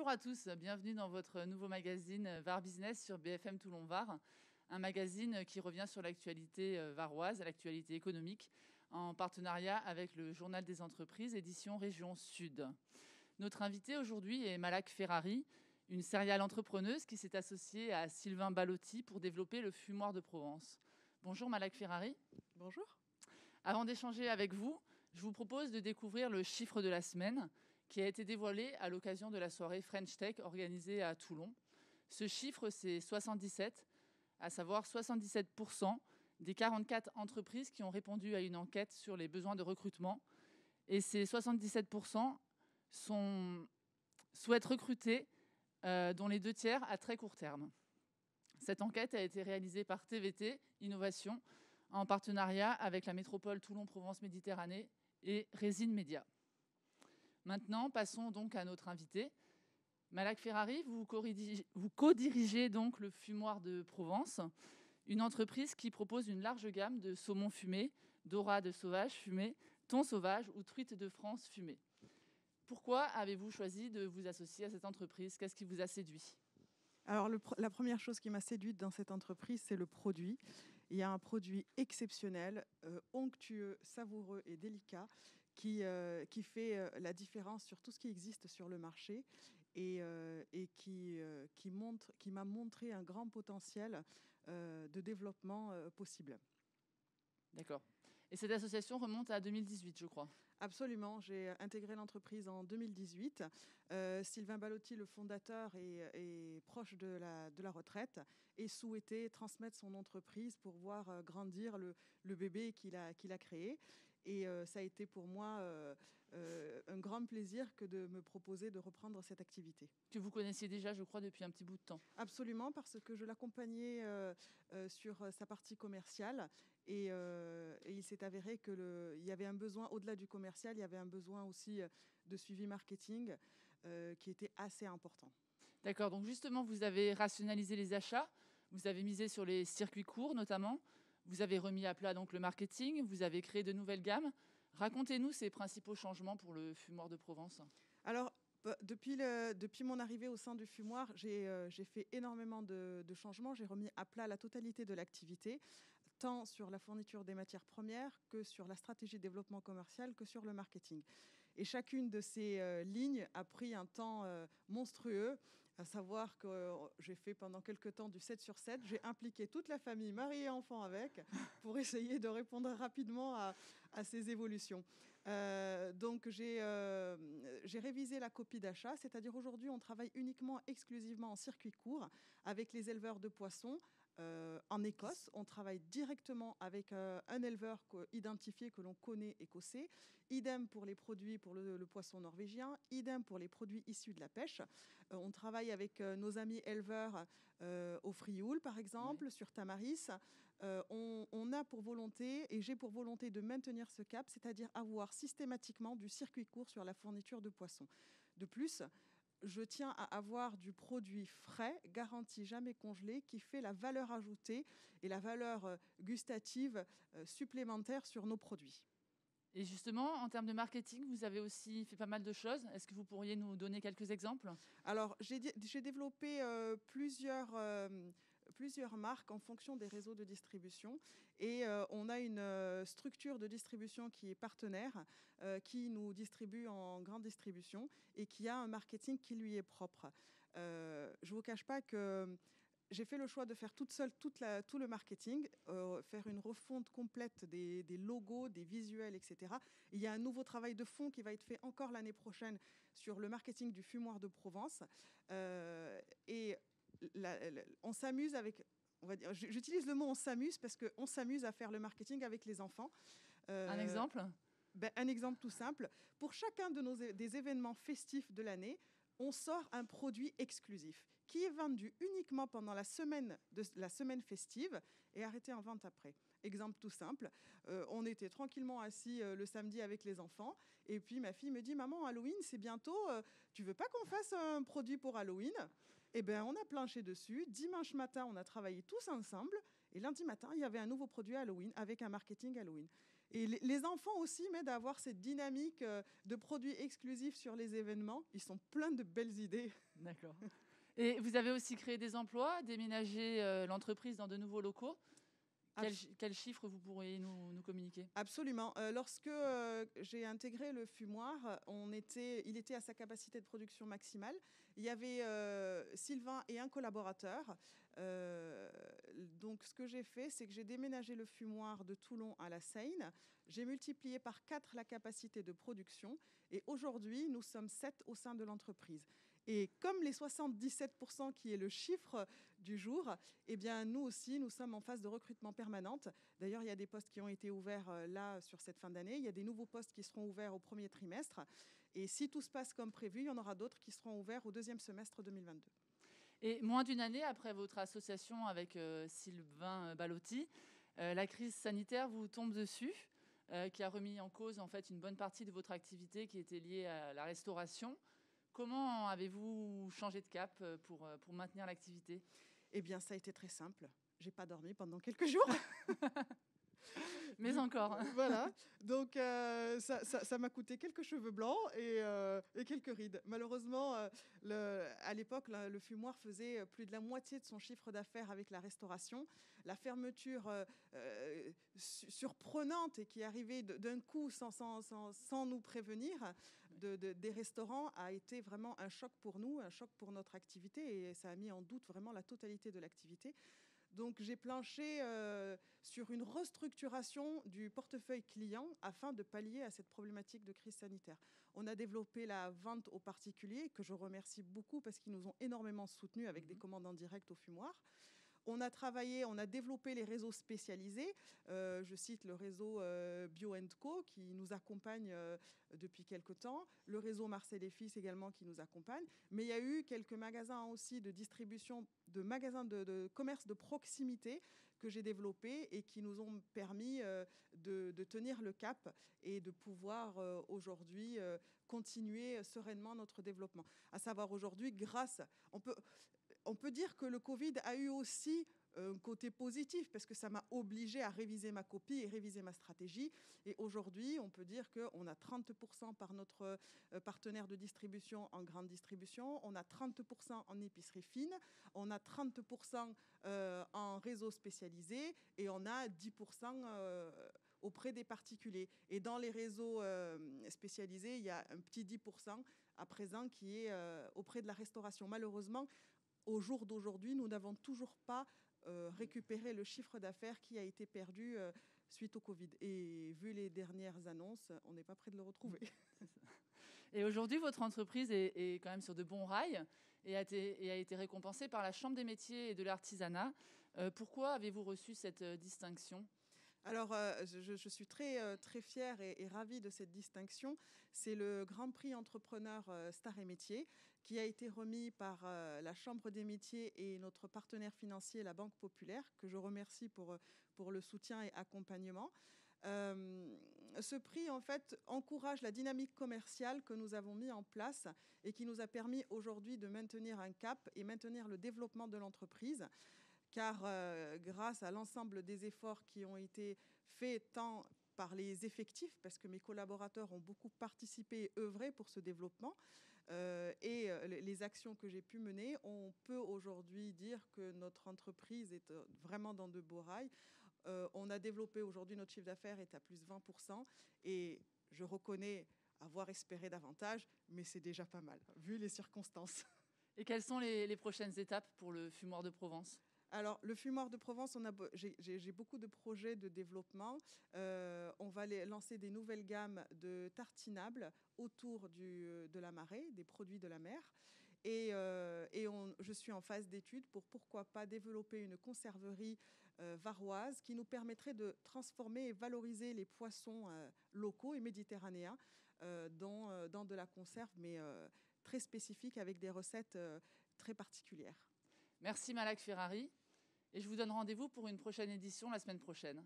Bonjour à tous, bienvenue dans votre nouveau magazine Var Business sur BFM Toulon Var, un magazine qui revient sur l'actualité varoise, l'actualité économique, en partenariat avec le Journal des entreprises, édition Région Sud. Notre invitée aujourd'hui est Malak Ferrari, une serial entrepreneuse qui s'est associée à Sylvain Ballotti pour développer le fumoir de Provence. Bonjour Malak Ferrari. Bonjour. Avant d'échanger avec vous, je vous propose de découvrir le chiffre de la semaine qui a été dévoilé à l'occasion de la soirée French Tech organisée à Toulon. Ce chiffre, c'est 77, à savoir 77% des 44 entreprises qui ont répondu à une enquête sur les besoins de recrutement. Et ces 77% souhaitent recruter, dont les 2/3 à très court terme. Cette enquête a été réalisée par TVT Innovation en partenariat avec la métropole Toulon-Provence-Méditerranée et Résine Média. Maintenant, passons donc à notre invité. Malak Ferrari, vous co-dirigez donc le Fumoir de Provence, une entreprise qui propose une large gamme de saumon fumé, dorade sauvage fumée, thon sauvage ou truite de France fumée. Pourquoi avez-vous choisi de vous associer à cette entreprise? Qu'est-ce qui vous a séduit? Alors, la première chose qui m'a séduite dans cette entreprise, c'est le produit. Il y a un produit exceptionnel, onctueux, savoureux et délicat qui fait la différence sur tout ce qui existe sur le marché et qui m'a montré un grand potentiel de développement possible. D'accord. Et cette association remonte à 2018, je crois. Absolument, j'ai intégré l'entreprise en 2018. Sylvain Ballotti, le fondateur, est proche de la retraite et souhaitait transmettre son entreprise pour voir grandir le bébé qu'il a créé. Et ça a été pour moi un grand plaisir que de me proposer de reprendre cette activité. Que vous connaissiez déjà, je crois, depuis un petit bout de temps. Absolument, parce que je l'accompagnais sur sa partie commerciale et il s'est avéré qu'il y avait un besoin, au-delà du commercial, il y avait un besoin aussi de suivi marketing qui était assez important. D'accord, donc justement, vous avez rationalisé les achats, vous avez misé sur les circuits courts notamment, vous avez remis à plat donc le marketing, vous avez créé de nouvelles gammes. Racontez-nous ces principaux changements pour le fumoir de Provence. Alors, depuis mon arrivée au sein du fumoir, j'ai fait énormément de changements. J'ai remis à plat la totalité de l'activité, tant sur la fourniture des matières premières que sur la stratégie de développement commercial que sur le marketing. Et chacune de ces lignes a pris un temps monstrueux, à savoir que j'ai fait pendant quelques temps du 7/7. J'ai impliqué toute la famille, mari et enfants avec, pour essayer de répondre rapidement à ces évolutions. Donc j'ai révisé la copie d'achat, c'est-à-dire aujourd'hui on travaille uniquement, exclusivement en circuit court avec les éleveurs de poissons. En Écosse, on travaille directement avec un éleveur identifié que l'on connaît écossais. Idem pour les produits pour le poisson norvégien. Idem pour les produits issus de la pêche. On travaille avec nos amis éleveurs au Frioul, par exemple, oui, sur Tamaris. On a pour volonté, et j'ai pour volonté de maintenir ce cap, c'est-à-dire avoir systématiquement du circuit court sur la fourniture de poissons. De plus, je tiens à avoir du produit frais, garanti, jamais congelé, qui fait la valeur ajoutée et la valeur gustative supplémentaire sur nos produits. Et justement, en termes de marketing, vous avez aussi fait pas mal de choses. Est-ce que vous pourriez nous donner quelques exemples? Alors, j'ai développé plusieurs marques en fonction des réseaux de distribution. Et on a une structure de distribution qui est partenaire, qui nous distribue en grande distribution et qui a un marketing qui lui est propre. Je ne vous cache pas que j'ai fait le choix de faire toute seule tout le marketing, faire une refonte complète des logos, des visuels, etc. Il y a un nouveau travail de fond qui va être fait encore l'année prochaine sur le marketing du fumoir de Provence. On s'amuse avec... J'utilise le mot « on s'amuse » parce qu'on s'amuse à faire le marketing avec les enfants. Un exemple? Un exemple tout simple. Pour chacun des événements festifs de l'année, on sort un produit exclusif qui est vendu uniquement pendant la semaine festive et arrêté en vente après. Exemple tout simple, on était tranquillement assis le samedi avec les enfants et puis ma fille me dit « Maman, Halloween, c'est bientôt, tu veux pas qu'on fasse un produit pour Halloween ?» Eh bien, on a planché dessus. Dimanche matin, on a travaillé tous ensemble et lundi matin, il y avait un nouveau produit Halloween avec un marketing Halloween. Et les enfants aussi m'aident à avoir cette dynamique de produits exclusifs sur les événements. Ils sont pleins de belles idées. D'accord. Et vous avez aussi créé des emplois, déménagé l'entreprise dans de nouveaux locaux. Quels chiffres vous pourriez nous communiquer? Absolument. Lorsque j'ai intégré le fumoir, il était à sa capacité de production maximale. Il y avait Sylvain et un collaborateur. Donc, ce que j'ai fait, c'est que j'ai déménagé le fumoir de Toulon à la Seine. J'ai multiplié par 4 la capacité de production. Et aujourd'hui, nous sommes 7 au sein de l'entreprise. Et comme les 77% qui est le chiffre du jour, eh bien, nous aussi, nous sommes en phase de recrutement permanente. D'ailleurs, il y a des postes qui ont été ouverts là sur cette fin d'année. Il y a des nouveaux postes qui seront ouverts au premier trimestre. Et si tout se passe comme prévu, il y en aura d'autres qui seront ouverts au deuxième semestre 2022. Et moins d'une année après votre association avec Sylvain Ballotti, la crise sanitaire vous tombe dessus, qui a remis en cause en fait une bonne partie de votre activité qui était liée à la restauration. Comment avez-vous changé de cap pour maintenir l'activité? Eh bien, ça a été très simple. J'ai pas dormi pendant quelques jours. Mais encore. Voilà. Donc, ça m'a coûté quelques cheveux blancs et quelques rides. Malheureusement, à l'époque, le fumoir faisait plus de la moitié de son chiffre d'affaires avec la restauration. La fermeture surprenante et qui arrivait d'un coup sans nous prévenir des restaurants a été vraiment un choc pour nous, un choc pour notre activité et ça a mis en doute vraiment la totalité de l'activité. Donc, j'ai planché sur une restructuration du portefeuille client afin de pallier à cette problématique de crise sanitaire. On a développé la vente aux particuliers, que je remercie beaucoup parce qu'ils nous ont énormément soutenus avec des commandes en direct au fumoir. On a développé les réseaux spécialisés. Je cite le réseau Bio & Co qui nous accompagne depuis quelque temps. Le réseau Marcel et Fils également qui nous accompagne. Mais il y a eu quelques magasins aussi de distribution, de magasins de commerce de proximité que j'ai développés et qui nous ont permis de tenir le cap et de pouvoir aujourd'hui continuer sereinement notre développement. À savoir aujourd'hui, on peut dire que le Covid a eu aussi un côté positif parce que ça m'a obligée à réviser ma copie et réviser ma stratégie. Et aujourd'hui, on peut dire qu'on a 30% par notre partenaire de distribution en grande distribution, on a 30% en épicerie fine, on a 30% en réseau spécialisé et on a 10% auprès des particuliers. Et dans les réseaux spécialisés, il y a un petit 10% à présent qui est auprès de la restauration. Malheureusement, au jour d'aujourd'hui, nous n'avons toujours pas récupéré le chiffre d'affaires qui a été perdu suite au Covid. Et vu les dernières annonces, on n'est pas près de le retrouver. Et aujourd'hui, votre entreprise est quand même sur de bons rails et a été récompensée par la Chambre des métiers et de l'artisanat. Pourquoi avez-vous reçu cette distinction ? Alors, je suis très, très fière et ravie de cette distinction. C'est le Grand Prix Entrepreneur Star et Métiers qui a été remis par la Chambre des métiers et notre partenaire financier, la Banque Populaire, que je remercie pour le soutien et accompagnement. Ce prix, en fait, encourage la dynamique commerciale que nous avons mis en place et qui nous a permis aujourd'hui de maintenir un cap et maintenir le développement de l'entreprise. Car grâce à l'ensemble des efforts qui ont été faits tant par les effectifs, parce que mes collaborateurs ont beaucoup participé et œuvré pour ce développement, et les actions que j'ai pu mener, on peut aujourd'hui dire que notre entreprise est vraiment dans de beaux rails. On a développé aujourd'hui, notre chiffre d'affaires est à plus de 20%, et je reconnais avoir espéré davantage, mais c'est déjà pas mal, vu les circonstances. Et quelles sont les prochaines étapes pour le fumoir de Provence ? Alors, le fumoir de Provence, j'ai beaucoup de projets de développement. On va lancer des nouvelles gammes de tartinables autour de la marée, des produits de la mer. Et je suis en phase d'étude pour pourquoi pas développer une conserverie varoise qui nous permettrait de transformer et valoriser les poissons locaux et méditerranéens dans de la conserve, mais très spécifique avec des recettes très particulières. Merci Malak Ferrari et je vous donne rendez-vous pour une prochaine édition la semaine prochaine.